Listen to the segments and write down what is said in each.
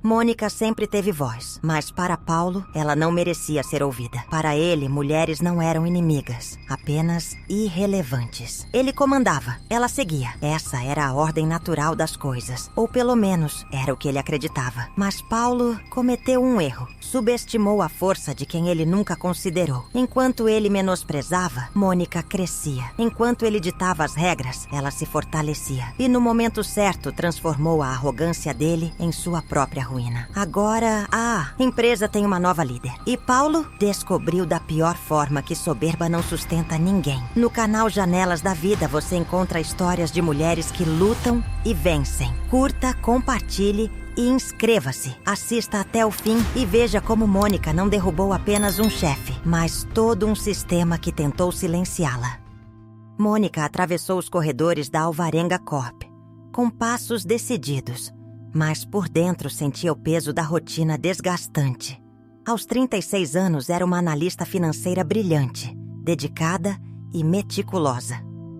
Mônica sempre teve voz, mas para Paulo, ela não merecia ser ouvida. Para ele, mulheres não eram inimigas, apenas irrelevantes. Ele comandava, ela seguia. Essa era a ordem natural das coisas, ou pelo menos, era o que ele acreditava. Mas Paulo cometeu um erro. Subestimou a força de quem ele nunca considerou. Enquanto ele menosprezava, Mônica crescia. Enquanto ele ditava as regras, ela se fortalecia. E no momento certo, transformou a arrogância dele em sua própria ruína. Agora, a empresa tem uma nova líder. E Paulo descobriu da pior forma que soberba não sustenta ninguém. No canal Janelas da Vida, você encontra histórias de mulheres que lutam e vencem. Curta, compartilhe e inscreva-se. Assista até o fim e veja como Mônica não derrubou apenas um chefe, mas todo um sistema que tentou silenciá-la. Mônica atravessou os corredores da Alvarenga Corp, com passos decididos, mas por dentro sentia o peso da rotina desgastante. Aos 36 anos, era uma analista financeira brilhante, dedicada e meticulosa.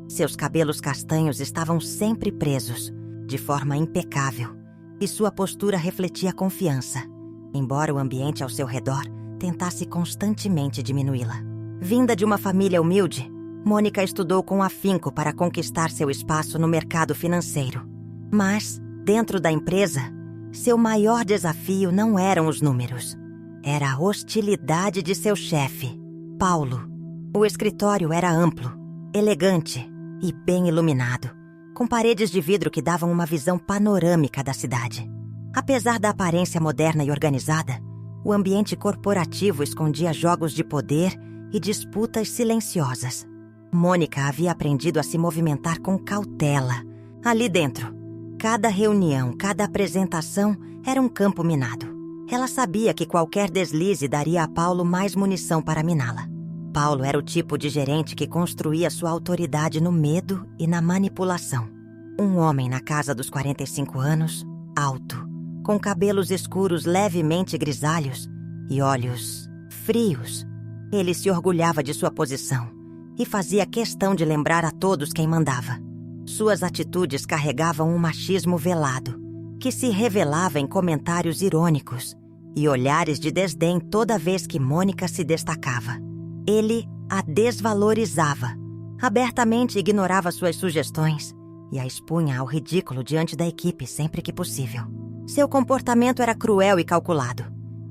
Seus cabelos castanhos estavam sempre presos, de forma impecável, e sua postura refletia confiança, embora o ambiente ao seu redor tentasse constantemente diminuí-la. Vinda de uma família humilde, Mônica estudou com afinco para conquistar seu espaço no mercado financeiro. Mas, dentro da empresa, seu maior desafio não eram os números. Era a hostilidade de seu chefe, Paulo. O escritório era amplo, elegante e bem iluminado, com paredes de vidro que davam uma visão panorâmica da cidade. Apesar da aparência moderna e organizada, o ambiente corporativo escondia jogos de poder e disputas silenciosas. Mônica havia aprendido a se movimentar com cautela. Ali dentro, cada reunião, cada apresentação era um campo minado. Ela sabia que qualquer deslize daria a Paulo mais munição para miná-la. Paulo era o tipo de gerente que construía sua autoridade no medo e na manipulação. Um homem na casa dos 45 anos, alto, com cabelos escuros levemente grisalhos e olhos frios. Ele se orgulhava de sua posição e fazia questão de lembrar a todos quem mandava. Suas atitudes carregavam um machismo velado, que se revelava em comentários irônicos e olhares de desdém toda vez que Mônica se destacava. Ele a desvalorizava, abertamente ignorava suas sugestões e a expunha ao ridículo diante da equipe sempre que possível. Seu comportamento era cruel e calculado,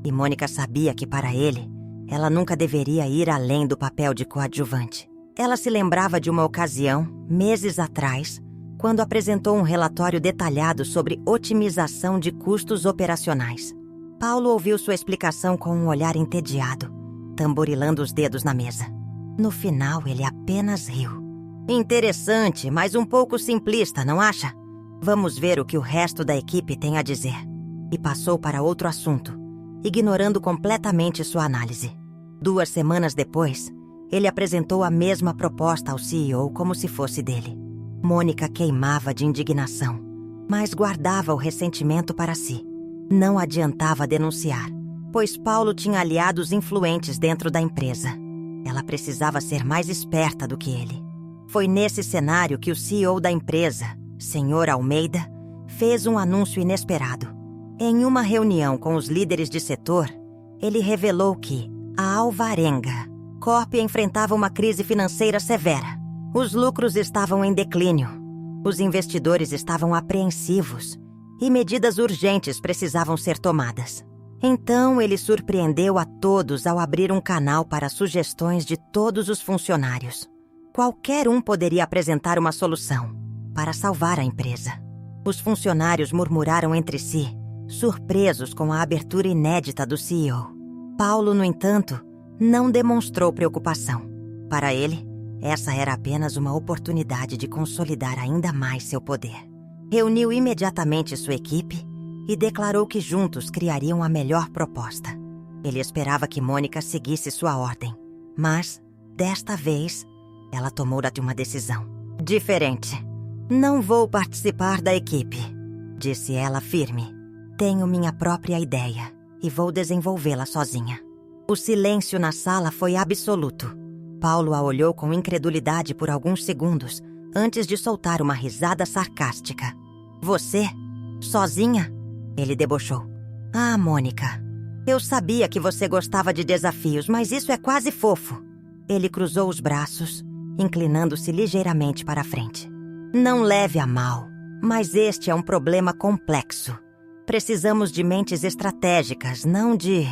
e Mônica sabia que para ele, ela nunca deveria ir além do papel de coadjuvante. Ela se lembrava de uma ocasião, meses atrás, quando apresentou um relatório detalhado sobre otimização de custos operacionais. Paulo ouviu sua explicação com um olhar entediado, tamborilando os dedos na mesa. No final, ele apenas riu. Interessante, mas um pouco simplista, não acha? Vamos ver o que o resto da equipe tem a dizer. E passou para outro assunto, ignorando completamente sua análise. 2 semanas depois, ele apresentou a mesma proposta ao CEO como se fosse dele. Mônica queimava de indignação, mas guardava o ressentimento para si. Não adiantava denunciar, pois Paulo tinha aliados influentes dentro da empresa. Ela precisava ser mais esperta do que ele. Foi nesse cenário que o CEO da empresa, Sr. Almeida, fez um anúncio inesperado. Em uma reunião com os líderes de setor, ele revelou que a Alvarenga Corp enfrentava uma crise financeira severa. Os lucros estavam em declínio, os investidores estavam apreensivos e medidas urgentes precisavam ser tomadas. Então ele surpreendeu a todos ao abrir um canal para sugestões de todos os funcionários. Qualquer um poderia apresentar uma solução para salvar a empresa. Os funcionários murmuraram entre si, surpresos com a abertura inédita do CEO. Paulo, no entanto, não demonstrou preocupação. Para ele, essa era apenas uma oportunidade de consolidar ainda mais seu poder. Reuniu imediatamente sua equipe e declarou que juntos criariam a melhor proposta. Ele esperava que Mônica seguisse sua ordem, mas, desta vez, ela tomou uma decisão diferente. Não vou participar da equipe, disse ela firme. Tenho minha própria ideia e vou desenvolvê-la sozinha. O silêncio na sala foi absoluto. Paulo a olhou com incredulidade por alguns segundos, antes de soltar uma risada sarcástica. Você? Sozinha? Ele debochou. Ah, Mônica, eu sabia que você gostava de desafios, mas isso é quase fofo. Ele cruzou os braços, inclinando-se ligeiramente para a frente. Não leve a mal, mas este é um problema complexo. Precisamos de mentes estratégicas, não de...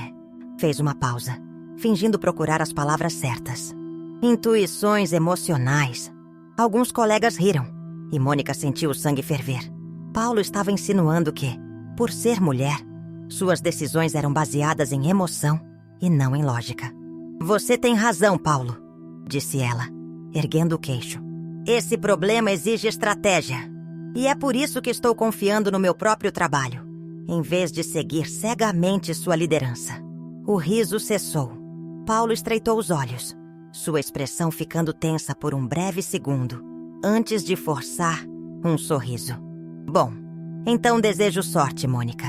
Fez uma pausa, fingindo procurar as palavras certas. Intuições emocionais. Alguns colegas riram, e Mônica sentiu o sangue ferver. Paulo estava insinuando que, por ser mulher, suas decisões eram baseadas em emoção e não em lógica. Você tem razão, Paulo, disse ela, erguendo o queixo. Esse problema exige estratégia, e é por isso que estou confiando no meu próprio trabalho, em vez de seguir cegamente sua liderança. O riso cessou. Paulo estreitou os olhos, sua expressão ficando tensa por um breve segundo, antes de forçar um sorriso. Bom, então desejo sorte, Mônica.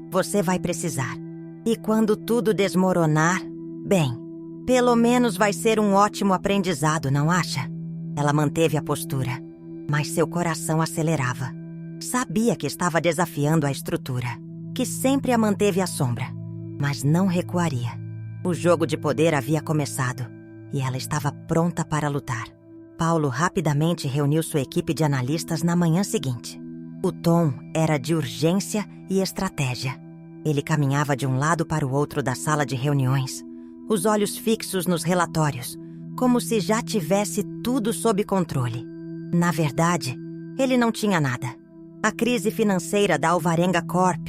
Você vai precisar. E quando tudo desmoronar, bem, pelo menos vai ser um ótimo aprendizado, não acha? Ela manteve a postura, mas seu coração acelerava. Sabia que estava desafiando a estrutura, que sempre a manteve à sombra, mas não recuaria. O jogo de poder havia começado e ela estava pronta para lutar. Paulo rapidamente reuniu sua equipe de analistas na manhã seguinte. O tom era de urgência e estratégia. Ele caminhava de um lado para o outro da sala de reuniões, os olhos fixos nos relatórios, como se já tivesse tudo sob controle. Na verdade, ele não tinha nada. A crise financeira da Alvarenga Corp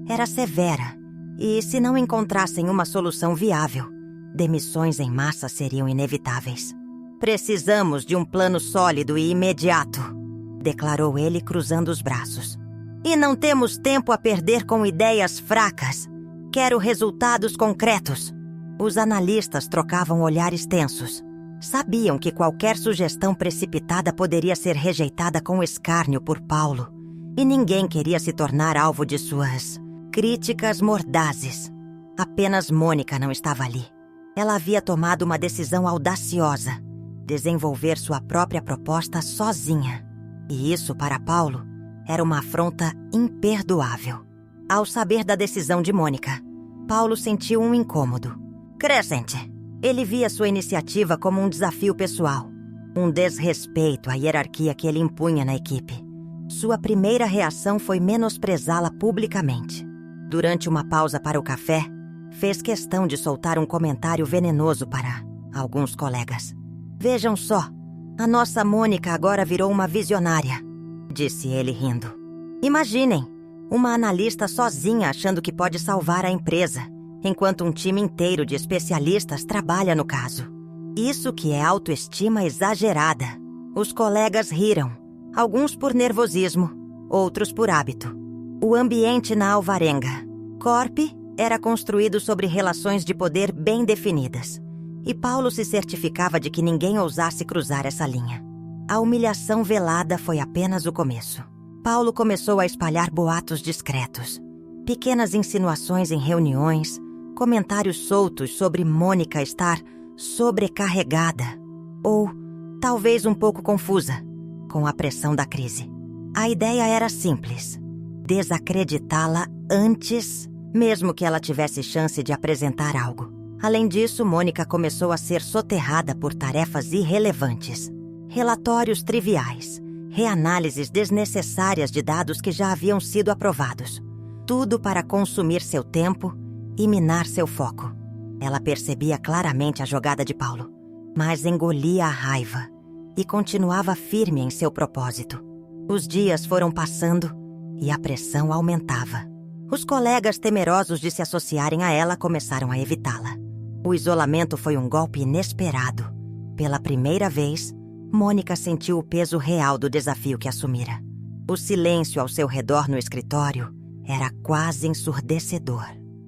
era severa e, se não encontrassem uma solução viável, demissões em massa seriam inevitáveis. Precisamos de um plano sólido e imediato, declarou ele cruzando os braços. E não temos tempo a perder com ideias fracas. Quero resultados concretos. Os analistas trocavam olhares tensos. Sabiam que qualquer sugestão precipitada poderia ser rejeitada com escárnio por Paulo, e ninguém queria se tornar alvo de suas críticas mordazes. Apenas Mônica não estava ali. Ela havia tomado uma decisão audaciosa: desenvolver sua própria proposta sozinha. E isso, para Paulo, era uma afronta imperdoável. Ao saber da decisão de Mônica, Paulo sentiu um incômodo. Crescente. Ele via sua iniciativa como um desafio pessoal, um desrespeito à hierarquia que ele impunha na equipe. Sua primeira reação foi menosprezá-la publicamente. Durante uma pausa para o café, fez questão de soltar um comentário venenoso para alguns colegas. Vejam só, a nossa Mônica agora virou uma visionária, disse ele rindo. Imaginem, uma analista sozinha achando que pode salvar a empresa, enquanto um time inteiro de especialistas trabalha no caso. Isso que é autoestima exagerada. Os colegas riram, alguns por nervosismo, outros por hábito. O ambiente na Alvarenga Corp era construído sobre relações de poder bem definidas, e Paulo se certificava de que ninguém ousasse cruzar essa linha. A humilhação velada foi apenas o começo. Paulo começou a espalhar boatos discretos, pequenas insinuações em reuniões, comentários soltos sobre Mônica estar sobrecarregada ou talvez um pouco confusa com a pressão da crise. A ideia era simples: desacreditá-la antes, mesmo que ela tivesse chance de apresentar algo. Além disso, Mônica começou a ser soterrada por tarefas irrelevantes, relatórios triviais, reanálises desnecessárias de dados que já haviam sido aprovados. Tudo para consumir seu tempo e minar seu foco. Ela percebia claramente a jogada de Paulo, mas engolia a raiva e continuava firme em seu propósito. Os dias foram passando e a pressão aumentava. Os colegas, temerosos de se associarem a ela, começaram a evitá-la. O isolamento foi um golpe inesperado. Pela primeira vez, Mônica sentiu o peso real do desafio que assumira. O silêncio ao seu redor no escritório era quase ensurdecedor.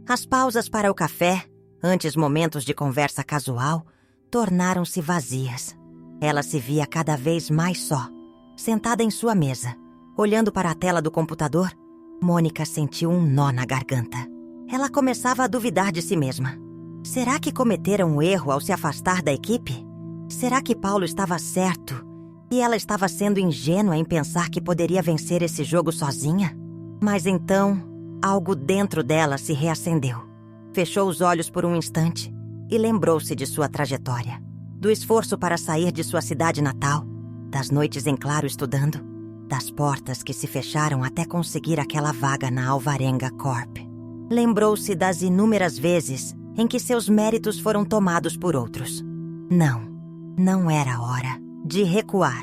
As pausas para o café, antes momentos de conversa casual, tornaram-se vazias. Ela se via cada vez mais só, sentada em sua mesa, olhando para a tela do computador. Mônica sentiu um nó na garganta. Ela começava a duvidar de si mesma. Será que cometeram um erro ao se afastar da equipe? Será que Paulo estava certo e ela estava sendo ingênua em pensar que poderia vencer esse jogo sozinha? Mas então, algo dentro dela se reacendeu. Fechou os olhos por um instante e lembrou-se de sua trajetória. Do esforço para sair de sua cidade natal, das noites em claro estudando, das portas que se fecharam até conseguir aquela vaga na Alvarenga Corp. Lembrou-se das inúmeras vezes em que seus méritos foram tomados por outros. Não era a hora de recuar.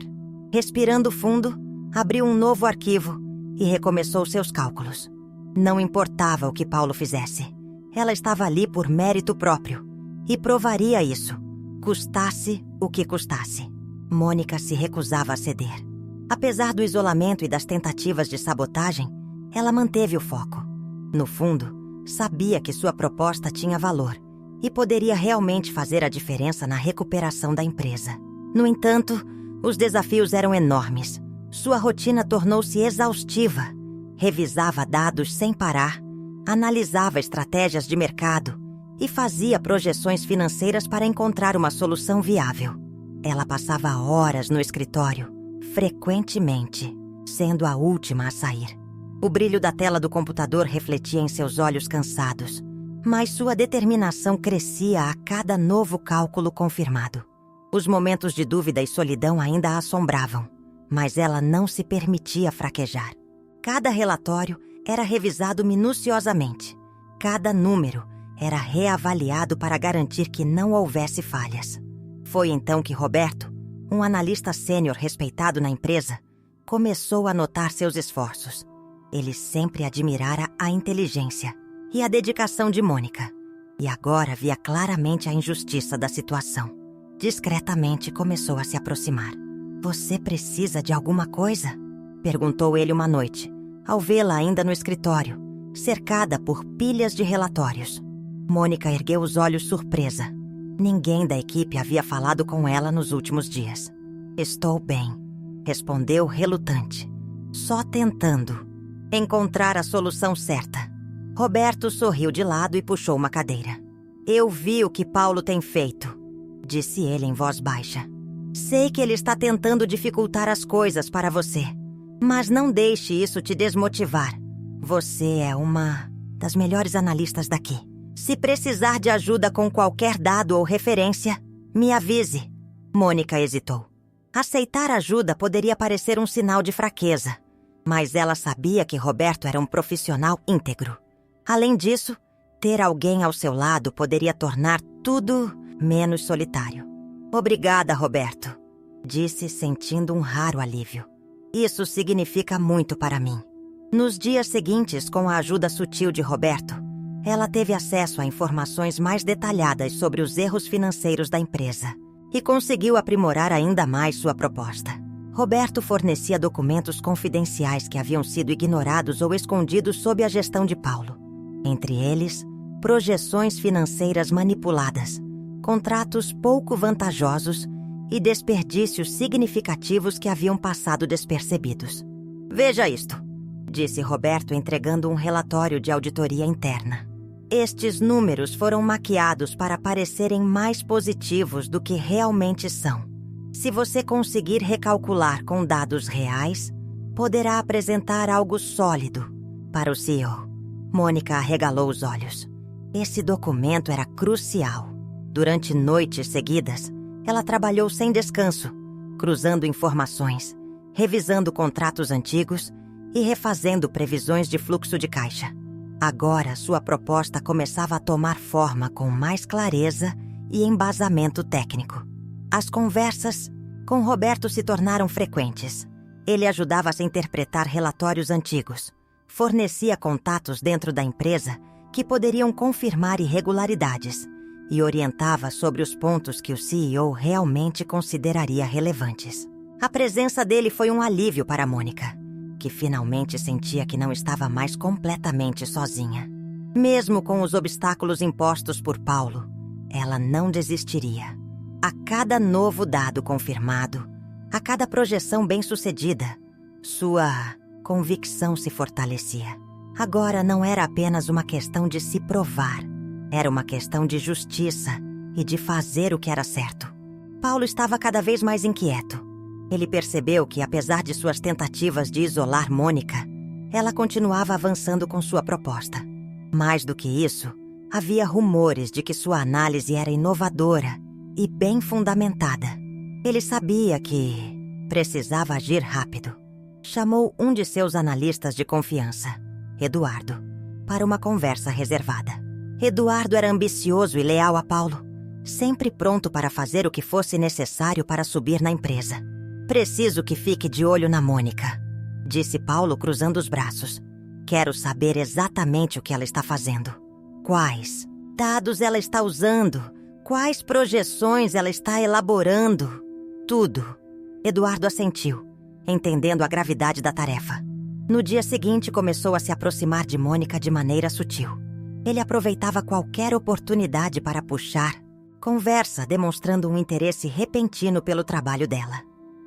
Respirando fundo, abriu um novo arquivo e recomeçou seus cálculos. Não importava o que Paulo fizesse. Ela estava ali por mérito próprio e provaria isso, custasse o que custasse. Mônica se recusava a ceder. Apesar do isolamento e das tentativas de sabotagem, ela manteve o foco. No fundo, sabia que sua proposta tinha valor e poderia realmente fazer a diferença na recuperação da empresa. No entanto, os desafios eram enormes. Sua rotina tornou-se exaustiva. Revisava dados sem parar, analisava estratégias de mercado e fazia projeções financeiras para encontrar uma solução viável. Ela passava horas no escritório, frequentemente, sendo a última a sair. O brilho da tela do computador refletia em seus olhos cansados, mas sua determinação crescia a cada novo cálculo confirmado. Os momentos de dúvida e solidão ainda a assombravam, mas ela não se permitia fraquejar. Cada relatório era revisado minuciosamente. Cada número era reavaliado para garantir que não houvesse falhas. Foi então que Roberto, um analista sênior respeitado na empresa, começou a notar seus esforços. Ele sempre admirara a inteligência e a dedicação de Mônica, e agora via claramente a injustiça da situação. Discretamente começou a se aproximar. "Você precisa de alguma coisa?" perguntou ele uma noite, ao vê-la ainda no escritório, cercada por pilhas de relatórios. Mônica ergueu os olhos surpresa. Ninguém da equipe havia falado com ela nos últimos dias. "Estou bem", respondeu relutante, só tentando encontrar a solução certa. Roberto sorriu de lado e puxou uma cadeira. "Eu vi o que Paulo tem feito", disse ele em voz baixa. "Sei que ele está tentando dificultar as coisas para você, mas não deixe isso te desmotivar. Você é uma das melhores analistas daqui. Se precisar de ajuda com qualquer dado ou referência, me avise." Mônica hesitou. Aceitar ajuda poderia parecer um sinal de fraqueza, mas ela sabia que Roberto era um profissional íntegro. Além disso, ter alguém ao seu lado poderia tornar tudo menos solitário. "Obrigada, Roberto", disse, sentindo um raro alívio. "Isso significa muito para mim." Nos dias seguintes, com a ajuda sutil de Roberto, ela teve acesso a informações mais detalhadas sobre os erros financeiros da empresa e conseguiu aprimorar ainda mais sua proposta. Roberto fornecia documentos confidenciais que haviam sido ignorados ou escondidos sob a gestão de Paulo. Entre eles, projeções financeiras manipuladas, contratos pouco vantajosos e desperdícios significativos que haviam passado despercebidos. "Veja isto", disse Roberto, entregando um relatório de auditoria interna. "Estes números foram maquiados para parecerem mais positivos do que realmente são. Se você conseguir recalcular com dados reais, poderá apresentar algo sólido para o CEO." Mônica arregalou os olhos. Esse documento era crucial. Durante noites seguidas, ela trabalhou sem descanso, cruzando informações, revisando contratos antigos e refazendo previsões de fluxo de caixa. Agora, sua proposta começava a tomar forma com mais clareza e embasamento técnico. As conversas com Roberto se tornaram frequentes. Ele ajudava a interpretar relatórios antigos, fornecia contatos dentro da empresa que poderiam confirmar irregularidades e orientava sobre os pontos que o CEO realmente consideraria relevantes. A presença dele foi um alívio para Mônica, que finalmente sentia que não estava mais completamente sozinha. Mesmo com os obstáculos impostos por Paulo, ela não desistiria. A cada novo dado confirmado, a cada projeção bem-sucedida, sua convicção se fortalecia. Agora não era apenas uma questão de se provar, era uma questão de justiça e de fazer o que era certo. Paulo estava cada vez mais inquieto. Ele percebeu que, apesar de suas tentativas de isolar Mônica, ela continuava avançando com sua proposta. Mais do que isso, havia rumores de que sua análise era inovadora e bem fundamentada. Ele sabia que precisava agir rápido. Chamou um de seus analistas de confiança, Eduardo, para uma conversa reservada. Eduardo era ambicioso e leal a Paulo, sempre pronto para fazer o que fosse necessário para subir na empresa. "Preciso que fique de olho na Mônica", disse Paulo cruzando os braços. "Quero saber exatamente o que ela está fazendo. Quais dados ela está usando, quais projeções ela está elaborando. Tudo." Eduardo assentiu, entendendo a gravidade da tarefa. No dia seguinte, começou a se aproximar de Mônica de maneira sutil. Ele aproveitava qualquer oportunidade para puxar conversa, demonstrando um interesse repentino pelo trabalho dela.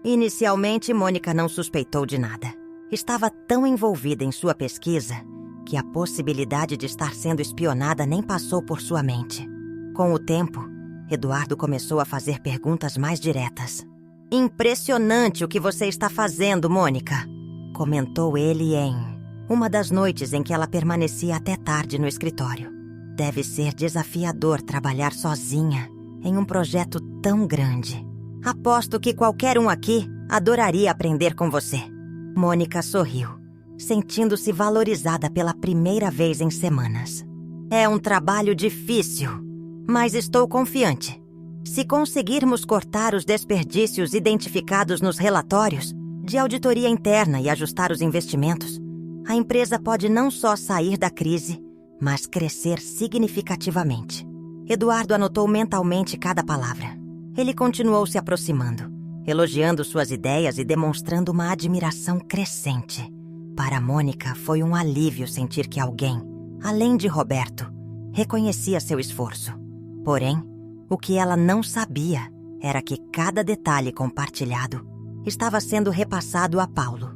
Inicialmente, Mônica não suspeitou de nada. Estava tão envolvida em sua pesquisa que a possibilidade de estar sendo espionada nem passou por sua mente. Com o tempo, Eduardo começou a fazer perguntas mais diretas. "Impressionante o que você está fazendo, Mônica", comentou ele em uma das noites em que ela permanecia até tarde no escritório. "Deve ser desafiador trabalhar sozinha em um projeto tão grande. Aposto que qualquer um aqui adoraria aprender com você." Mônica sorriu, sentindo-se valorizada pela primeira vez em semanas. "É um trabalho difícil, mas estou confiante. Se conseguirmos cortar os desperdícios identificados nos relatórios de auditoria interna e ajustar os investimentos, a empresa pode não só sair da crise, mas crescer significativamente." Eduardo anotou mentalmente cada palavra. Ele continuou se aproximando, elogiando suas ideias e demonstrando uma admiração crescente. Para Mônica, foi um alívio sentir que alguém, além de Roberto, reconhecia seu esforço. Porém, o que ela não sabia era que cada detalhe compartilhado estava sendo repassado a Paulo.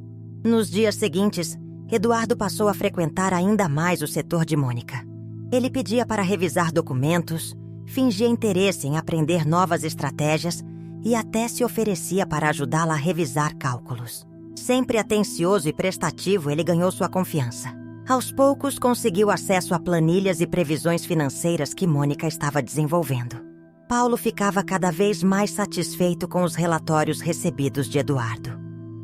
Nos dias seguintes, Eduardo passou a frequentar ainda mais o setor de Mônica. Ele pedia para revisar documentos, fingia interesse em aprender novas estratégias e até se oferecia para ajudá-la a revisar cálculos. Sempre atencioso e prestativo, ele ganhou sua confiança. Aos poucos, conseguiu acesso a planilhas e previsões financeiras que Mônica estava desenvolvendo. Paulo ficava cada vez mais satisfeito com os relatórios recebidos de Eduardo.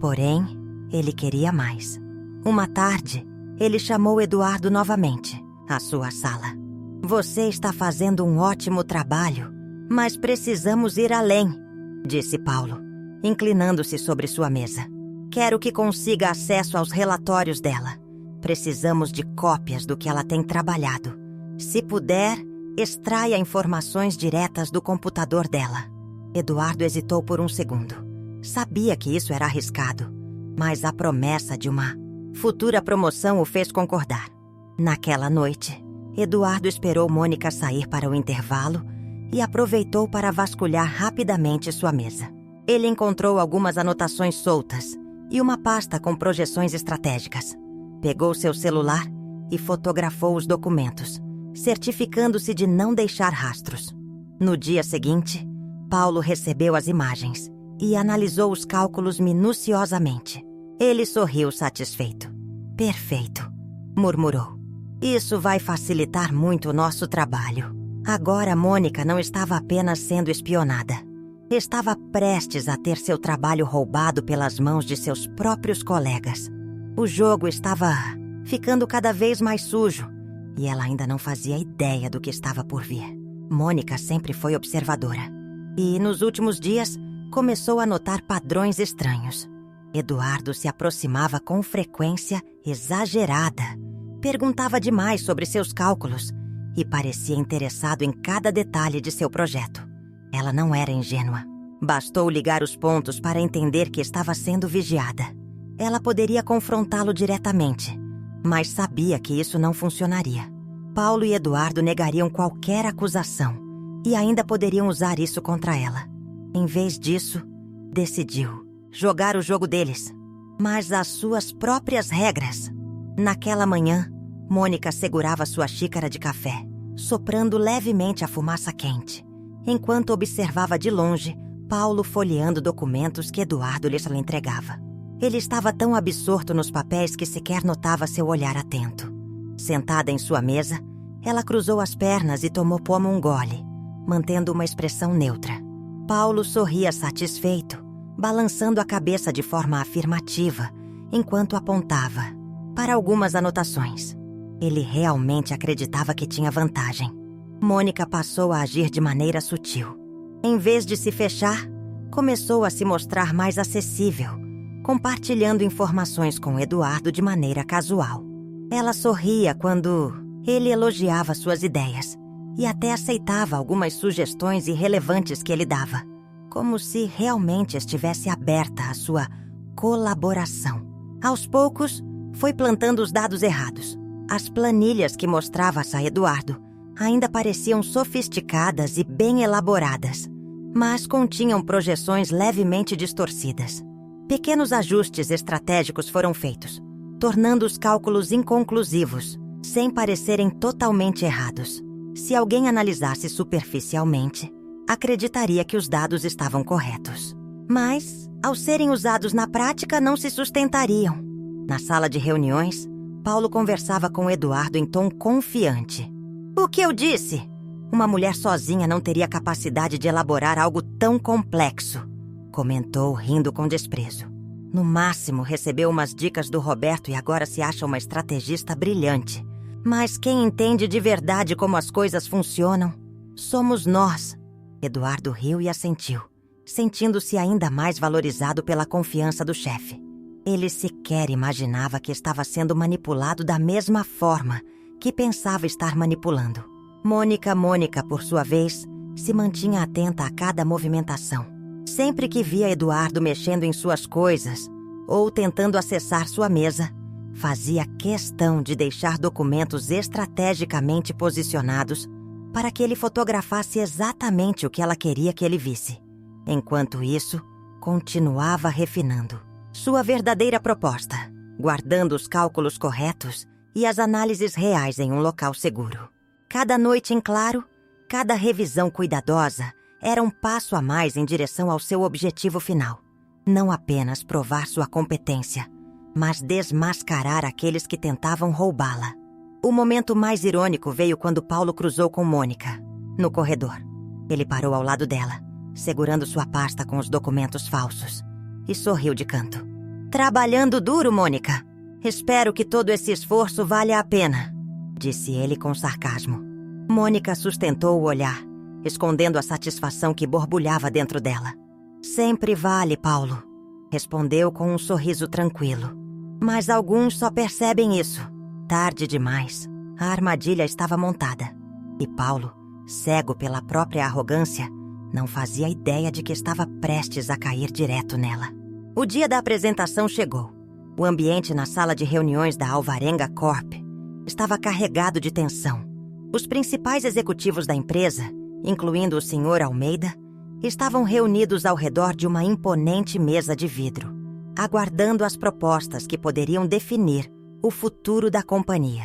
Porém, ele queria mais. Uma tarde, ele chamou Eduardo novamente à sua sala. "Você está fazendo um ótimo trabalho, mas precisamos ir além", disse Paulo, inclinando-se sobre sua mesa. "Quero que consiga acesso aos relatórios dela. Precisamos de cópias do que ela tem trabalhado. Se puder, extraia informações diretas do computador dela." Eduardo hesitou por um segundo. Sabia que isso era arriscado, mas a promessa de uma futura promoção o fez concordar. Naquela noite, Eduardo esperou Mônica sair para o intervalo e aproveitou para vasculhar rapidamente sua mesa. Ele encontrou algumas anotações soltas e uma pasta com projeções estratégicas. Pegou seu celular e fotografou os documentos, certificando-se de não deixar rastros. No dia seguinte, Paulo recebeu as imagens e analisou os cálculos minuciosamente. Ele sorriu satisfeito. "Perfeito", murmurou. "Isso vai facilitar muito o nosso trabalho." Agora Mônica não estava apenas sendo espionada. Estava prestes a ter seu trabalho roubado pelas mãos de seus próprios colegas. O jogo estava ficando cada vez mais sujo e ela ainda não fazia ideia do que estava por vir. Mônica sempre foi observadora e, nos últimos dias, começou a notar padrões estranhos. Eduardo se aproximava com frequência exagerada, perguntava demais sobre seus cálculos e parecia interessado em cada detalhe de seu projeto. Ela não era ingênua. Bastou ligar os pontos para entender que estava sendo vigiada. Ela poderia confrontá-lo diretamente, mas sabia que isso não funcionaria. Paulo e Eduardo negariam qualquer acusação e ainda poderiam usar isso contra ela. Em vez disso, decidiu jogar o jogo deles, mas às suas próprias regras. Naquela manhã, Mônica segurava sua xícara de café, soprando levemente a fumaça quente, enquanto observava de longe Paulo folheando documentos que Eduardo lhes entregava. Ele estava tão absorto nos papéis que sequer notava seu olhar atento. Sentada em sua mesa, ela cruzou as pernas e tomou como um gole, mantendo uma expressão neutra. Paulo sorria satisfeito, balançando a cabeça de forma afirmativa, enquanto apontava para algumas anotações. Ele realmente acreditava que tinha vantagem. Mônica passou a agir de maneira sutil. Em vez de se fechar, começou a se mostrar mais acessível, compartilhando informações com Eduardo de maneira casual. Ela sorria quando ele elogiava suas ideias e até aceitava algumas sugestões irrelevantes que ele dava, como se realmente estivesse aberta à sua colaboração. Aos poucos, foi plantando os dados errados. As planilhas que mostrava a Eduardo ainda pareciam sofisticadas e bem elaboradas, mas continham projeções levemente distorcidas. Pequenos ajustes estratégicos foram feitos, tornando os cálculos inconclusivos, sem parecerem totalmente errados. Se alguém analisasse superficialmente, acreditaria que os dados estavam corretos. Mas, ao serem usados na prática, não se sustentariam. Na sala de reuniões, Paulo conversava com Eduardo em tom confiante. "O que eu disse? Uma mulher sozinha não teria capacidade de elaborar algo tão complexo", comentou, rindo com desprezo. No máximo, recebeu umas dicas do Roberto e agora se acha uma estrategista brilhante. Mas quem entende de verdade como as coisas funcionam somos nós. Eduardo riu e assentiu, sentindo-se ainda mais valorizado pela confiança do chefe. Ele sequer imaginava que estava sendo manipulado da mesma forma que pensava estar manipulando. Mônica, por sua vez, se mantinha atenta a cada movimentação. Sempre que via Eduardo mexendo em suas coisas ou tentando acessar sua mesa, fazia questão de deixar documentos estrategicamente posicionados para que ele fotografasse exatamente o que ela queria que ele visse. Enquanto isso, continuava refinando sua verdadeira proposta, guardando os cálculos corretos e as análises reais em um local seguro. Cada noite em claro, cada revisão cuidadosa era um passo a mais em direção ao seu objetivo final. Não apenas provar sua competência, mas desmascarar aqueles que tentavam roubá-la. O momento mais irônico veio quando Paulo cruzou com Mônica, no corredor. Ele parou ao lado dela, segurando sua pasta com os documentos falsos, e sorriu de canto. "Trabalhando duro, Mônica. Espero que todo esse esforço valha a pena", disse ele com sarcasmo. Mônica sustentou o olhar, escondendo a satisfação que borbulhava dentro dela. "Sempre vale, Paulo", respondeu com um sorriso tranquilo. "Mas alguns só percebem isso. Tarde demais. A armadilha estava montada. E Paulo, cego pela própria arrogância, não fazia ideia de que estava prestes a cair direto nela." O dia da apresentação chegou. O ambiente na sala de reuniões da Alvarenga Corp estava carregado de tensão. Os principais executivos da empresa, incluindo o Sr. Almeida, estavam reunidos ao redor de uma imponente mesa de vidro, aguardando as propostas que poderiam definir o futuro da companhia.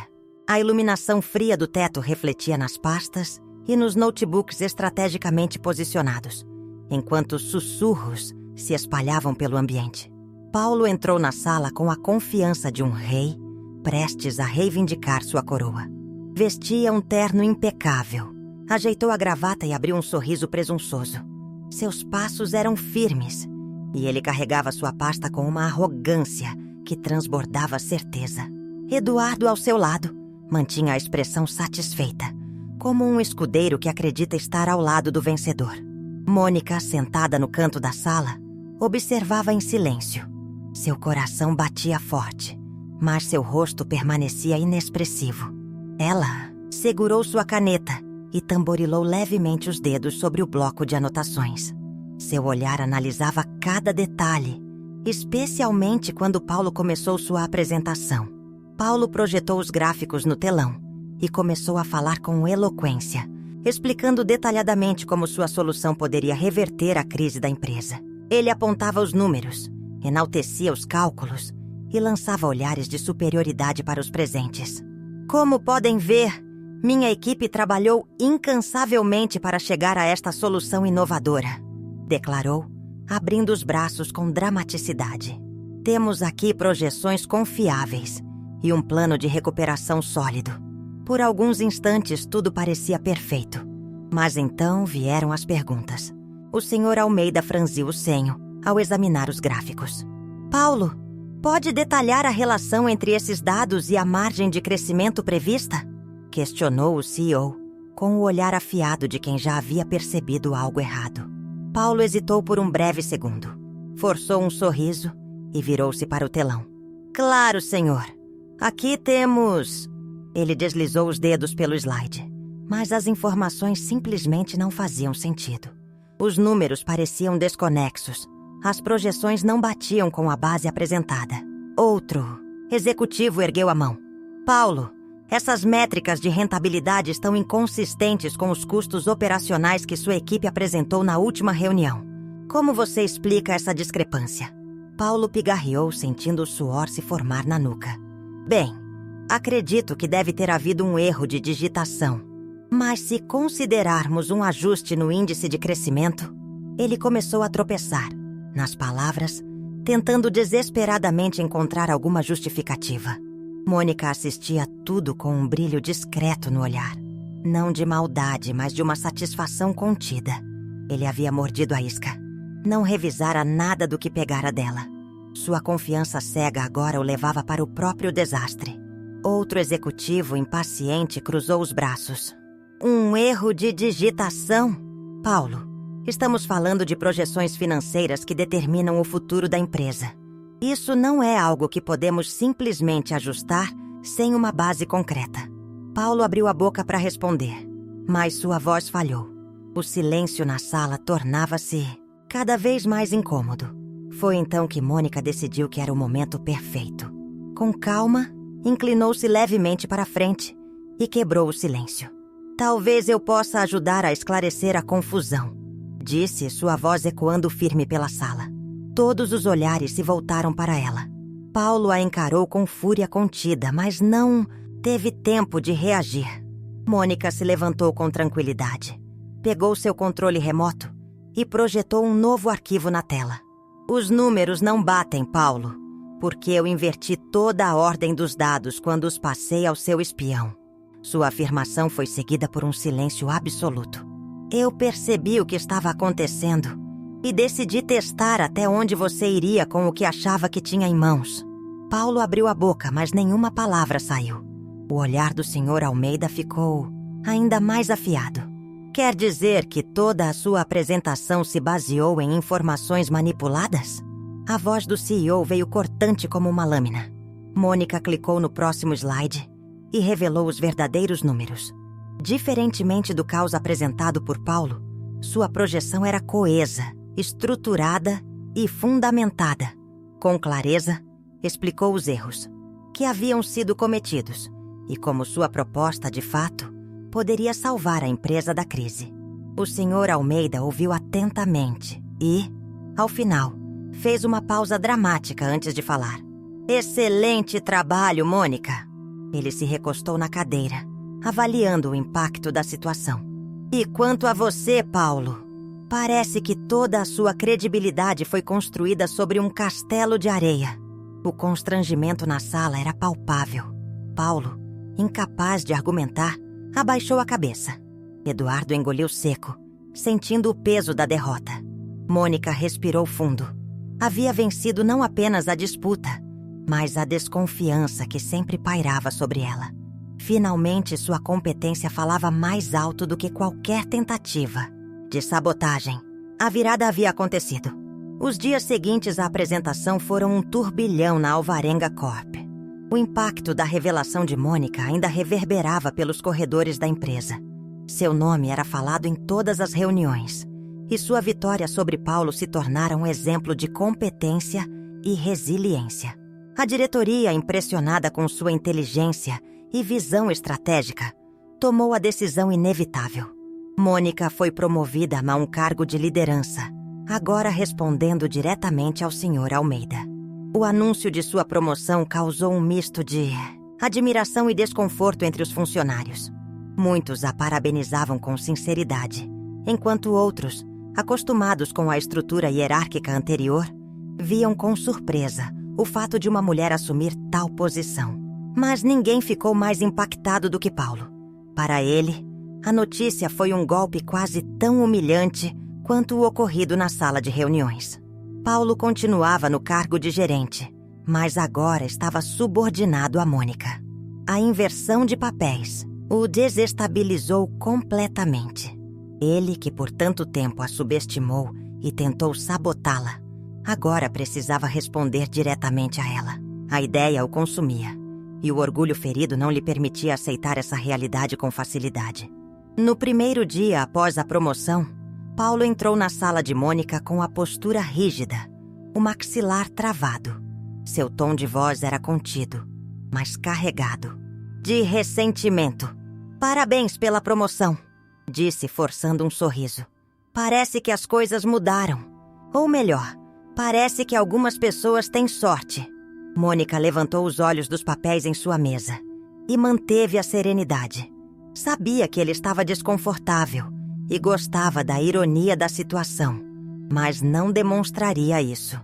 A iluminação fria do teto refletia nas pastas e nos notebooks estrategicamente posicionados, enquanto sussurros se espalhavam pelo ambiente. Paulo entrou na sala com a confiança de um rei prestes a reivindicar sua coroa. Vestia um terno impecável, ajeitou a gravata e abriu um sorriso presunçoso. Seus passos eram firmes e ele carregava sua pasta com uma arrogância que transbordava certeza. Eduardo, ao seu lado, mantinha a expressão satisfeita, como um escudeiro que acredita estar ao lado do vencedor. Mônica, sentada no canto da sala, observava em silêncio. Seu coração batia forte, mas seu rosto permanecia inexpressivo. Ela segurou sua caneta e tamborilou levemente os dedos sobre o bloco de anotações. Seu olhar analisava cada detalhe, especialmente quando Paulo começou sua apresentação. Paulo projetou os gráficos no telão e começou a falar com eloquência, explicando detalhadamente como sua solução poderia reverter a crise da empresa. Ele apontava os números, enaltecia os cálculos e lançava olhares de superioridade para os presentes. "Como podem ver, minha equipe trabalhou incansavelmente para chegar a esta solução inovadora", declarou, abrindo os braços com dramaticidade. Temos aqui projeções confiáveis e um plano de recuperação sólido. Por alguns instantes tudo parecia perfeito. Mas então vieram as perguntas. O Sr. Almeida franziu o senho ao examinar os gráficos. Paulo, pode detalhar a relação entre esses dados e a margem de crescimento prevista? Questionou o CEO, com o olhar afiado de quem já havia percebido algo errado. Paulo hesitou por um breve segundo. Forçou um sorriso e virou-se para o telão. Claro, senhor. Aqui temos... Ele deslizou os dedos pelo slide, mas as informações simplesmente não faziam sentido. Os números pareciam desconexos. As projeções não batiam com a base apresentada. Outro executivo ergueu a mão. Paulo, essas métricas de rentabilidade estão inconsistentes com os custos operacionais que sua equipe apresentou na última reunião. Como você explica essa discrepância? Paulo pigarreou, sentindo o suor se formar na nuca. Bem, acredito que deve ter havido um erro de digitação. Mas se considerarmos um ajuste no índice de crescimento, ele começou a tropeçar nas palavras, tentando desesperadamente encontrar alguma justificativa. Mônica assistia tudo com um brilho discreto no olhar. Não de maldade, mas de uma satisfação contida. Ele havia mordido a isca. Não revisara nada do que pegara dela. Sua confiança cega agora o levava para o próprio desastre. Outro executivo impaciente cruzou os braços. Um erro de digitação? Paulo, estamos falando de projeções financeiras que determinam o futuro da empresa. Isso não é algo que podemos simplesmente ajustar sem uma base concreta. Paulo abriu a boca para responder, mas sua voz falhou. O silêncio na sala tornava-se cada vez mais incômodo. Foi então que Mônica decidiu que era o momento perfeito. Com calma, inclinou-se levemente para frente e quebrou o silêncio. Talvez eu possa ajudar a esclarecer a confusão, disse, sua voz ecoando firme pela sala. Todos os olhares se voltaram para ela. Paulo a encarou com fúria contida, mas não teve tempo de reagir. Mônica se levantou com tranquilidade. Pegou seu controle remoto e projetou um novo arquivo na tela. Os números não batem, Paulo, porque eu inverti toda a ordem dos dados quando os passei ao seu espião. Sua afirmação foi seguida por um silêncio absoluto. Eu percebi o que estava acontecendo e decidi testar até onde você iria com o que achava que tinha em mãos. Paulo abriu a boca, mas nenhuma palavra saiu. O olhar do Sr. Almeida ficou ainda mais afiado. Quer dizer que toda a sua apresentação se baseou em informações manipuladas? A voz do CEO veio cortante como uma lâmina. Mônica clicou no próximo slide e revelou os verdadeiros números. Diferentemente do caos apresentado por Paulo, sua projeção era coesa, estruturada e fundamentada. Com clareza, explicou os erros que haviam sido cometidos e como sua proposta, de fato, poderia salvar a empresa da crise. O Sr. Almeida ouviu atentamente e, ao final, fez uma pausa dramática antes de falar. Excelente trabalho, Mônica. Ele se recostou na cadeira, avaliando o impacto da situação. E quanto a você, Paulo? Parece que toda a sua credibilidade foi construída sobre um castelo de areia. O constrangimento na sala era palpável. Paulo, incapaz de argumentar, abaixou a cabeça. Eduardo engoliu seco, sentindo o peso da derrota. Mônica respirou fundo. Havia vencido não apenas a disputa, mas a desconfiança que sempre pairava sobre ela. Finalmente, sua competência falava mais alto do que qualquer tentativa de sabotagem. A virada havia acontecido. Os dias seguintes à apresentação foram um turbilhão na Alvarenga Corp. O impacto da revelação de Mônica ainda reverberava pelos corredores da empresa. Seu nome era falado em todas as reuniões, e sua vitória sobre Paulo se tornara um exemplo de competência e resiliência. A diretoria, impressionada com sua inteligência e visão estratégica, tomou a decisão inevitável. Mônica foi promovida a um cargo de liderança, agora respondendo diretamente ao Sr. Almeida. O anúncio de sua promoção causou um misto de admiração e desconforto entre os funcionários. Muitos a parabenizavam com sinceridade, enquanto outros, acostumados com a estrutura hierárquica anterior, viam com surpresa o fato de uma mulher assumir tal posição. Mas ninguém ficou mais impactado do que Paulo. Para ele, a notícia foi um golpe quase tão humilhante quanto o ocorrido na sala de reuniões. Paulo continuava no cargo de gerente, mas agora estava subordinado a Mônica. A inversão de papéis o desestabilizou completamente. Ele, que por tanto tempo a subestimou e tentou sabotá-la, agora precisava responder diretamente a ela. A ideia o consumia, e o orgulho ferido não lhe permitia aceitar essa realidade com facilidade. No primeiro dia após a promoção, Paulo entrou na sala de Mônica com a postura rígida, o maxilar travado. Seu tom de voz era contido, mas carregado de ressentimento. "Parabéns pela promoção", disse, forçando um sorriso. "Parece que as coisas mudaram. Ou melhor, parece que algumas pessoas têm sorte." Mônica levantou os olhos dos papéis em sua mesa e manteve a serenidade. Sabia que ele estava desconfortável e gostava da ironia da situação, mas não demonstraria isso.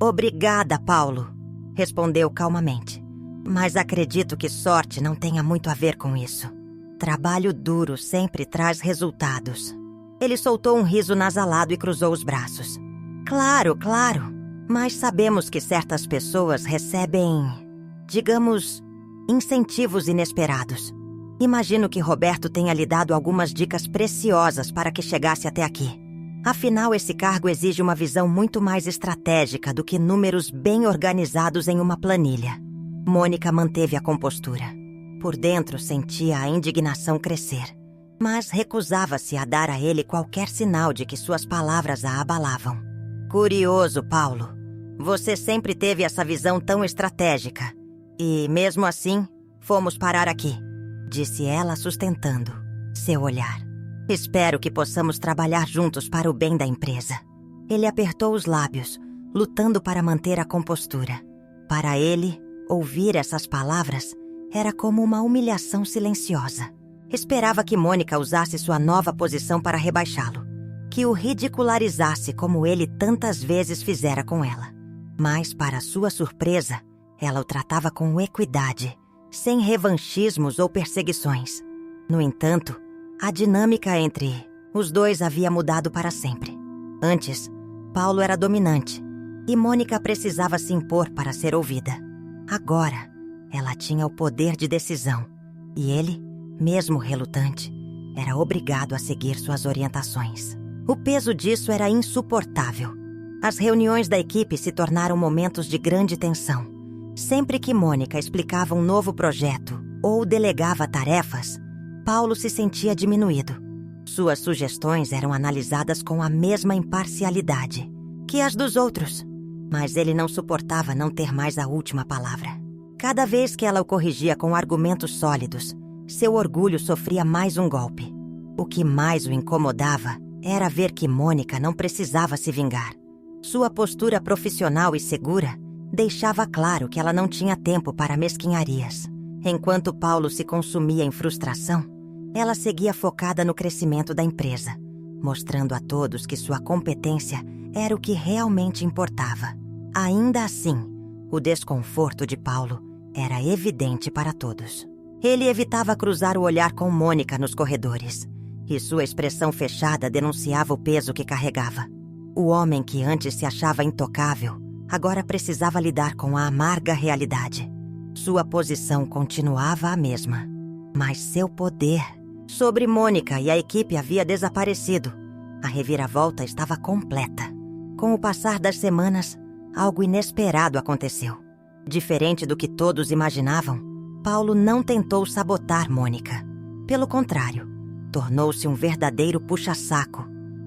"Obrigada, Paulo", respondeu calmamente. "Mas acredito que sorte não tenha muito a ver com isso. Trabalho duro sempre traz resultados." Ele soltou um riso nasalado e cruzou os braços. "Claro, claro. Mas sabemos que certas pessoas recebem, digamos, incentivos inesperados. Imagino que Roberto tenha lhe dado algumas dicas preciosas para que chegasse até aqui. Afinal, esse cargo exige uma visão muito mais estratégica do que números bem organizados em uma planilha." Mônica manteve a compostura. Por dentro, sentia a indignação crescer, mas recusava-se a dar a ele qualquer sinal de que suas palavras a abalavam. "Curioso, Paulo. Você sempre teve essa visão tão estratégica. E, mesmo assim, fomos parar aqui", disse ela, sustentando seu olhar. "Espero que possamos trabalhar juntos para o bem da empresa." Ele apertou os lábios, lutando para manter a compostura. Para ele, ouvir essas palavras era como uma humilhação silenciosa. Esperava que Mônica usasse sua nova posição para rebaixá-lo, que o ridicularizasse como ele tantas vezes fizera com ela. Mas, para sua surpresa, ela o tratava com equidade, sem revanchismos ou perseguições. No entanto, a dinâmica entre os dois havia mudado para sempre. Antes, Paulo era dominante e Mônica precisava se impor para ser ouvida. Agora, ela tinha o poder de decisão e ele, mesmo relutante, era obrigado a seguir suas orientações. O peso disso era insuportável. As reuniões da equipe se tornaram momentos de grande tensão. Sempre que Mônica explicava um novo projeto ou delegava tarefas, Paulo se sentia diminuído. Suas sugestões eram analisadas com a mesma imparcialidade que as dos outros, mas ele não suportava não ter mais a última palavra. Cada vez que ela o corrigia com argumentos sólidos, seu orgulho sofria mais um golpe. O que mais o incomodava era ver que Mônica não precisava se vingar. Sua postura profissional e segura deixava claro que ela não tinha tempo para mesquinharias. Enquanto Paulo se consumia em frustração, ela seguia focada no crescimento da empresa, mostrando a todos que sua competência era o que realmente importava. Ainda assim, o desconforto de Paulo era evidente para todos. Ele evitava cruzar o olhar com Mônica nos corredores, e sua expressão fechada denunciava o peso que carregava. O homem que antes se achava intocável, agora precisava lidar com a amarga realidade. Sua posição continuava a mesma, mas seu poder sobre Mônica e a equipe havia desaparecido. A reviravolta estava completa. Com o passar das semanas, algo inesperado aconteceu. Diferente do que todos imaginavam, Paulo não tentou sabotar Mônica. Pelo contrário, tornou-se um verdadeiro puxa-saco,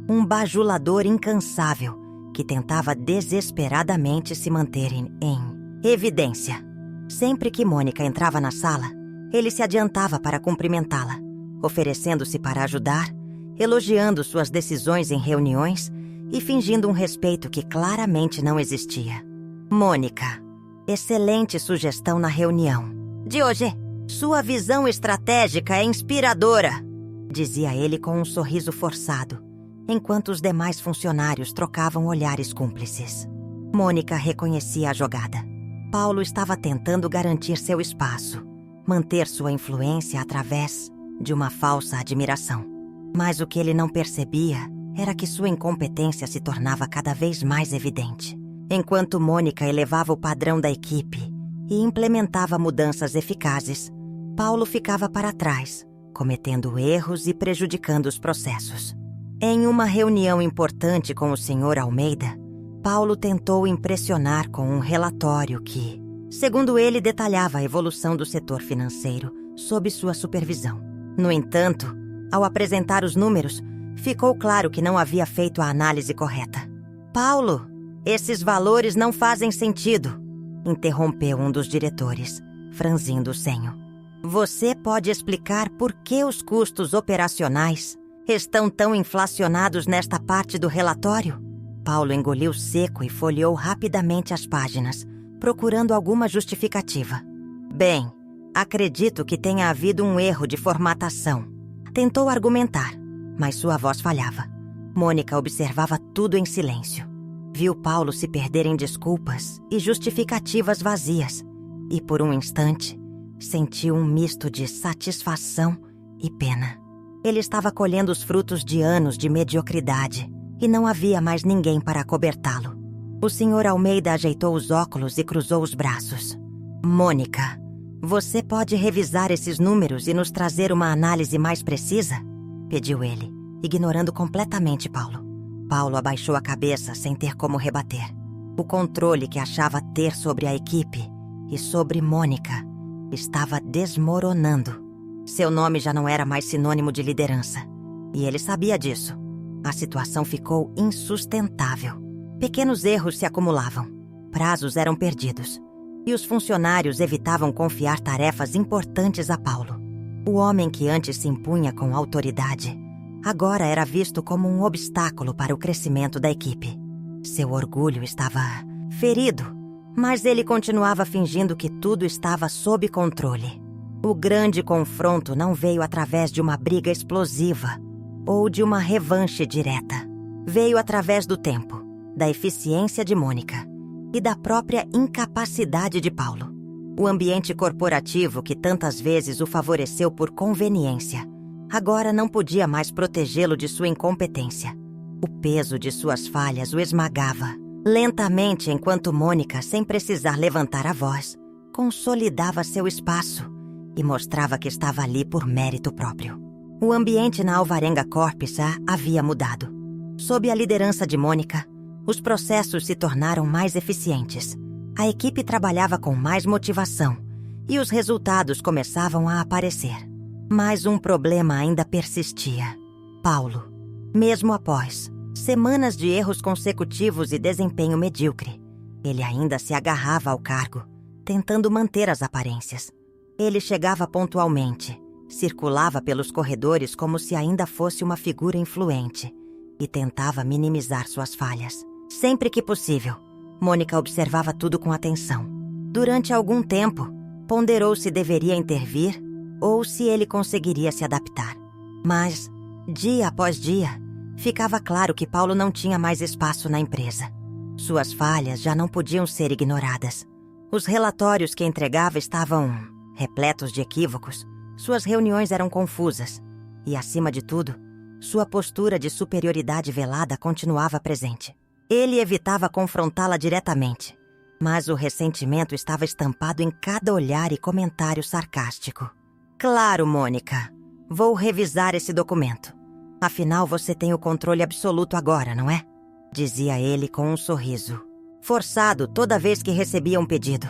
um bajulador incansável que tentava desesperadamente se manter em evidência. Sempre que Mônica entrava na sala, ele se adiantava para cumprimentá-la, oferecendo-se para ajudar, elogiando suas decisões em reuniões e fingindo um respeito que claramente não existia. "Mônica, excelente sugestão na reunião de hoje. Sua visão estratégica é inspiradora", dizia ele com um sorriso forçado, enquanto os demais funcionários trocavam olhares cúmplices. Mônica reconhecia a jogada. Paulo estava tentando garantir seu espaço, manter sua influência através de uma falsa admiração. Mas o que ele não percebia era que sua incompetência se tornava cada vez mais evidente. Enquanto Mônica elevava o padrão da equipe e implementava mudanças eficazes, Paulo ficava para trás, cometendo erros e prejudicando os processos. Em uma reunião importante com o Sr. Almeida, Paulo tentou impressionar com um relatório que, segundo ele, detalhava a evolução do setor financeiro sob sua supervisão. No entanto, ao apresentar os números, ficou claro que não havia feito a análise correta. "Paulo, esses valores não fazem sentido", interrompeu um dos diretores, franzindo o senho. "Você pode explicar por que os custos operacionais estão tão inflacionados nesta parte do relatório?" Paulo engoliu seco e folheou rapidamente as páginas, procurando alguma justificativa. "Bem, acredito que tenha havido um erro de formatação." Tentou argumentar, mas sua voz falhava. Mônica observava tudo em silêncio. Viu Paulo se perder em desculpas e justificativas vazias, e por um instante sentiu um misto de satisfação e pena. Ele estava colhendo os frutos de anos de mediocridade, e não havia mais ninguém para acobertá-lo. O Sr. Almeida ajeitou os óculos e cruzou os braços. "Mônica, você pode revisar esses números e nos trazer uma análise mais precisa?" pediu ele, ignorando completamente Paulo. Paulo abaixou a cabeça sem ter como rebater. O controle que achava ter sobre a equipe e sobre Mônica estava desmoronando. Seu nome já não era mais sinônimo de liderança, e ele sabia disso. A situação ficou insustentável. Pequenos erros se acumulavam, prazos eram perdidos, e os funcionários evitavam confiar tarefas importantes a Paulo. O homem que antes se impunha com autoridade, agora era visto como um obstáculo para o crescimento da equipe. Seu orgulho estava ferido, mas ele continuava fingindo que tudo estava sob controle. O grande confronto não veio através de uma briga explosiva ou de uma revanche direta. Veio através do tempo, da eficiência de Mônica e da própria incapacidade de Paulo. O ambiente corporativo que tantas vezes o favoreceu por conveniência, agora não podia mais protegê-lo de sua incompetência. O peso de suas falhas o esmagava, lentamente, enquanto Mônica, sem precisar levantar a voz, consolidava seu espaço e mostrava que estava ali por mérito próprio. O ambiente na Alvarenga Corp havia mudado. Sob a liderança de Mônica, os processos se tornaram mais eficientes. A equipe trabalhava com mais motivação e os resultados começavam a aparecer. Mas um problema ainda persistia. Paulo, mesmo após semanas de erros consecutivos e desempenho medíocre, ele ainda se agarrava ao cargo, tentando manter as aparências. Ele chegava pontualmente, circulava pelos corredores como se ainda fosse uma figura influente e tentava minimizar suas falhas. Sempre que possível, Mônica observava tudo com atenção. Durante algum tempo, ponderou se deveria intervir ou se ele conseguiria se adaptar. Mas, dia após dia, ficava claro que Paulo não tinha mais espaço na empresa. Suas falhas já não podiam ser ignoradas. Os relatórios que entregava estavam repletos de equívocos. Suas reuniões eram confusas e, acima de tudo, sua postura de superioridade velada continuava presente. Ele evitava confrontá-la diretamente, mas o ressentimento estava estampado em cada olhar e comentário sarcástico. "Claro, Mônica, vou revisar esse documento. Afinal, você tem o controle absoluto agora, não é?" dizia ele com um sorriso, forçado toda vez que recebia um pedido.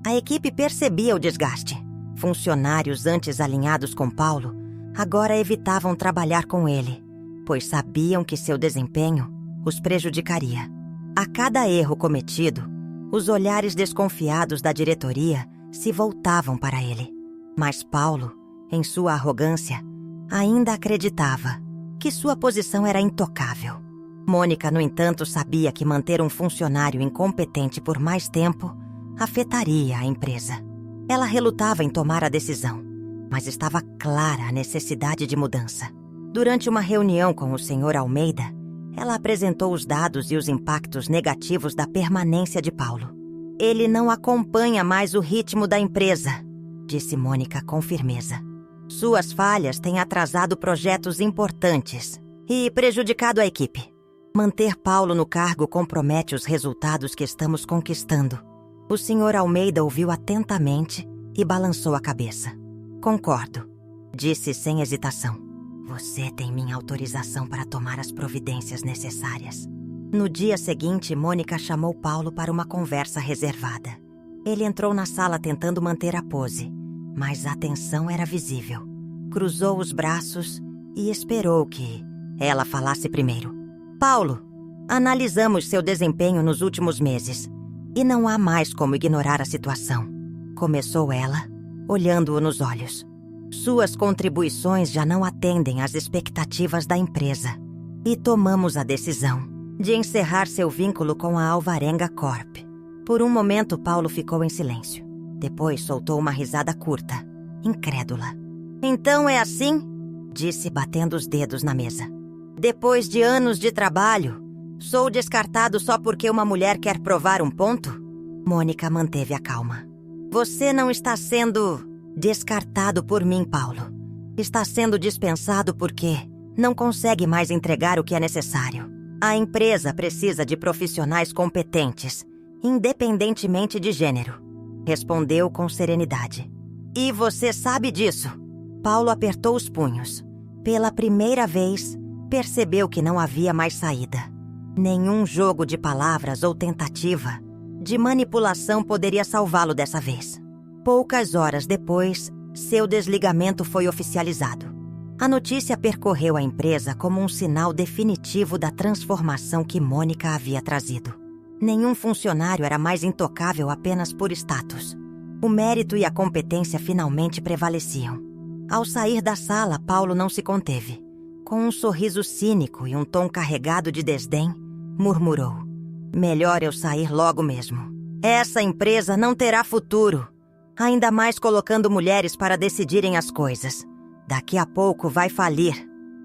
A equipe percebia o desgaste. Funcionários antes alinhados com Paulo agora evitavam trabalhar com ele, pois sabiam que seu desempenho os prejudicaria. A cada erro cometido, os olhares desconfiados da diretoria se voltavam para ele. Mas Paulo, em sua arrogância, ainda acreditava que sua posição era intocável. Mônica, no entanto, sabia que manter um funcionário incompetente por mais tempo afetaria a empresa. Ela relutava em tomar a decisão, mas estava clara a necessidade de mudança. Durante uma reunião com o Sr. Almeida, ela apresentou os dados e os impactos negativos da permanência de Paulo. Ele não acompanha mais o ritmo da empresa, disse Mônica com firmeza. Suas falhas têm atrasado projetos importantes e prejudicado a equipe. Manter Paulo no cargo compromete os resultados que estamos conquistando. O Sr. Almeida ouviu atentamente e balançou a cabeça. Concordo, disse sem hesitação. Você tem minha autorização para tomar as providências necessárias. No dia seguinte, Mônica chamou Paulo para uma conversa reservada. Ele entrou na sala tentando manter a pose, mas a tensão era visível. Cruzou os braços e esperou que ela falasse primeiro. Paulo, analisamos seu desempenho nos últimos meses e não há mais como ignorar a situação. Começou ela, olhando-o nos olhos. Suas contribuições já não atendem às expectativas da empresa e tomamos a decisão de encerrar seu vínculo com a Alvarenga Corp. Por um momento, Paulo ficou em silêncio. Depois soltou uma risada curta, incrédula. Então é assim? Disse batendo os dedos na mesa. Depois de anos de trabalho, sou descartado só porque uma mulher quer provar um ponto? Mônica manteve a calma. Você não está sendo descartado por mim, Paulo. Está sendo dispensado porque não consegue mais entregar o que é necessário. A empresa precisa de profissionais competentes, independentemente de gênero. Respondeu com serenidade. E você sabe disso? Paulo apertou os punhos. Pela primeira vez, percebeu que não havia mais saída. Nenhum jogo de palavras ou tentativa de manipulação poderia salvá-lo dessa vez. Poucas horas depois, seu desligamento foi oficializado. A notícia percorreu a empresa como um sinal definitivo da transformação que Mônica havia trazido. Nenhum funcionário era mais intocável apenas por status. O mérito e a competência finalmente prevaleciam. Ao sair da sala, Paulo não se conteve. Com um sorriso cínico e um tom carregado de desdém, murmurou: melhor eu sair logo mesmo. Essa empresa não terá futuro, ainda mais colocando mulheres para decidirem as coisas. Daqui a pouco vai falir.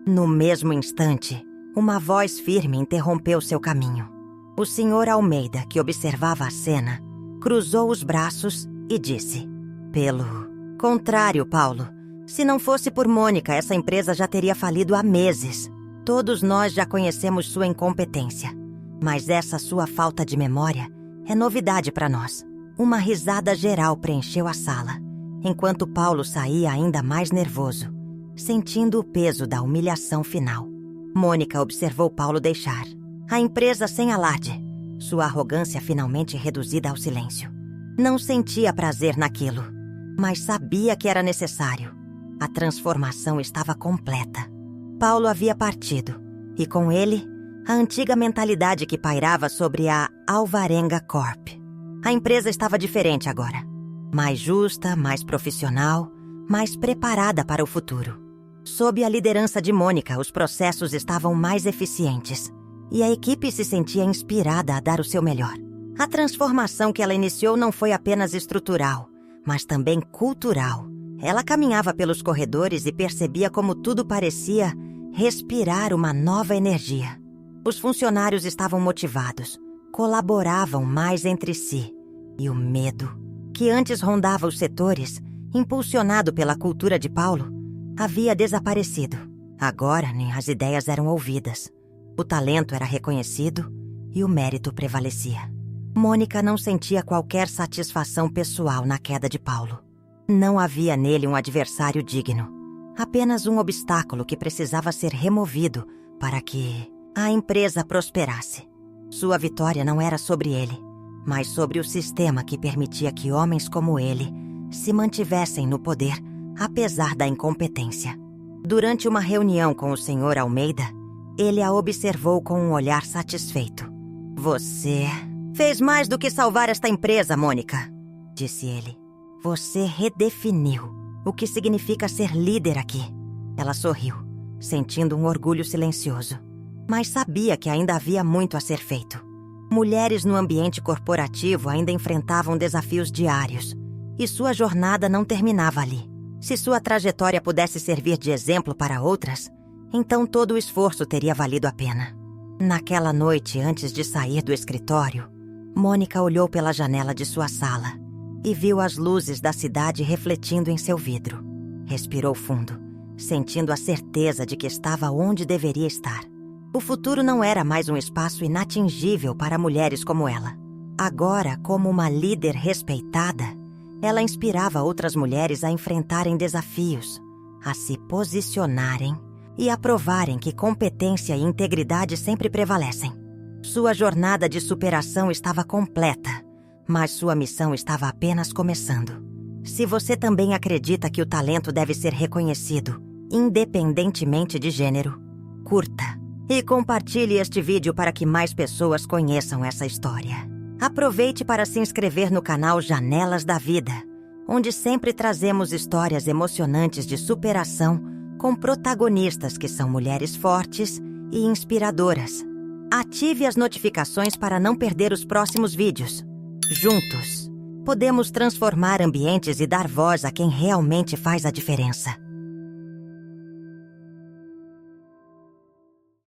No mesmo instante, uma voz firme interrompeu seu caminho. O Sr. Almeida, que observava a cena, cruzou os braços e disse: pelo contrário, Paulo, se não fosse por Mônica, essa empresa já teria falido há meses. Todos nós já conhecemos sua incompetência, mas essa sua falta de memória é novidade para nós. Uma risada geral preencheu a sala, enquanto Paulo saía ainda mais nervoso, sentindo o peso da humilhação final. Mônica observou Paulo deixar a empresa sem alarde, sua arrogância finalmente reduzida ao silêncio. Não sentia prazer naquilo, mas sabia que era necessário. A transformação estava completa. Paulo havia partido, e com ele, a antiga mentalidade que pairava sobre a Alvarenga Corp. A empresa estava diferente agora. Mais justa, mais profissional, mais preparada para o futuro. Sob a liderança de Mônica, os processos estavam mais eficientes e a equipe se sentia inspirada a dar o seu melhor. A transformação que ela iniciou não foi apenas estrutural, mas também cultural. Ela caminhava pelos corredores e percebia como tudo parecia respirar uma nova energia. Os funcionários estavam motivados, colaboravam mais entre si, e o medo, que antes rondava os setores, impulsionado pela cultura de Paulo, havia desaparecido. Agora, nem as ideias eram ouvidas. O talento era reconhecido e o mérito prevalecia. Mônica não sentia qualquer satisfação pessoal na queda de Paulo. Não havia nele um adversário digno, apenas um obstáculo que precisava ser removido para que a empresa prosperasse. Sua vitória não era sobre ele, mas sobre o sistema que permitia que homens como ele se mantivessem no poder, apesar da incompetência. Durante uma reunião com o Sr. Almeida, ele a observou com um olhar satisfeito. Você fez mais do que salvar esta empresa, Mônica, disse ele. Você redefiniu o que significa ser líder aqui. Ela sorriu, sentindo um orgulho silencioso, mas sabia que ainda havia muito a ser feito. Mulheres no ambiente corporativo ainda enfrentavam desafios diários, e sua jornada não terminava ali. Se sua trajetória pudesse servir de exemplo para outras, então todo o esforço teria valido a pena. Naquela noite, antes de sair do escritório, Mônica olhou pela janela de sua sala e viu as luzes da cidade refletindo em seu vidro. Respirou fundo, sentindo a certeza de que estava onde deveria estar. O futuro não era mais um espaço inatingível para mulheres como ela. Agora, como uma líder respeitada, ela inspirava outras mulheres a enfrentarem desafios, a se posicionarem e a provarem que competência e integridade sempre prevalecem. Sua jornada de superação estava completa, mas sua missão estava apenas começando. Se você também acredita que o talento deve ser reconhecido, independentemente de gênero, curta e compartilhe este vídeo para que mais pessoas conheçam essa história. Aproveite para se inscrever no canal Janelas da Vida, onde sempre trazemos histórias emocionantes de superação com protagonistas que são mulheres fortes e inspiradoras. Ative as notificações para não perder os próximos vídeos. Juntos, podemos transformar ambientes e dar voz a quem realmente faz a diferença.